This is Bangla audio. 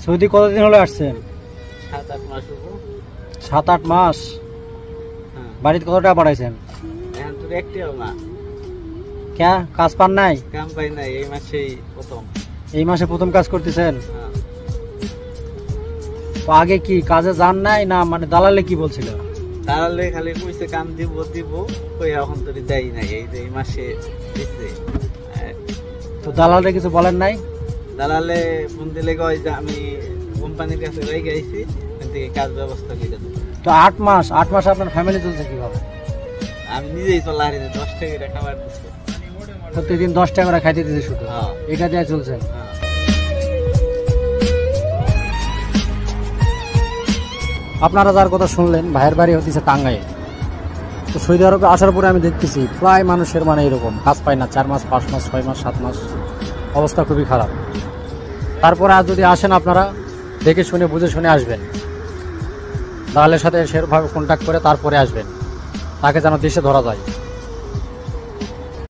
সৌদি কতদিন হলো আসছেন? 7-8 মাস হলো। 7-8 মাস। বাড়িতে কত টাকা পাঠাইছেন? এখন তো একটিও না। কে কাজ পান নাই? কাম পাই নাই, এই মাসেই প্রথম। এই মাসে প্রথম কাজ করতেছেন? তো আগে কি কাজে যান নাই না, মানে দালালে কি বলছিল? দালালে খালি কইছে কাম দিব দিব, কই এখন তো দেই নাই, এই মাসে দিছে। তো দালালে কিছু বলেন নাই? দালালে ফোন দিলে কয় যে আমি কোম্পানির কাছে রেখে আইছি, ওখান থেকে কাজ ব্যবস্থা করে দেব। তো 8 মাস আপনার ফ্যামিলি চলছে কিভাবে? আমি নিজেই চলা হারি 10 টাকা খাবার দিচ্ছি, প্রতিদিন 10 টাকা করে খাইতে দিতে শুধু, এটা দিয়ে চলছে? আপনারা যার কথা শুনলেন, ভাইয়ের বাড়ি হচ্ছে টাঙ্গাইল। তো সৌদি আরবে আসার পরে আমি দেখতেছি প্রায় মানুষের মানে এরকম কাজ পায় না, 4 মাস 5 মাস 6 মাস 7 মাস, অবস্থা খুবই খারাপ। তারপরে আর যদি আসেন আপনারা দেখে শুনে বুঝে শুনে আসবেন, দালালের সাথে সেভাবে কন্ট্যাক্ট করে তারপরে আসবেন, তাকে যেন দেশে ধরা যায়।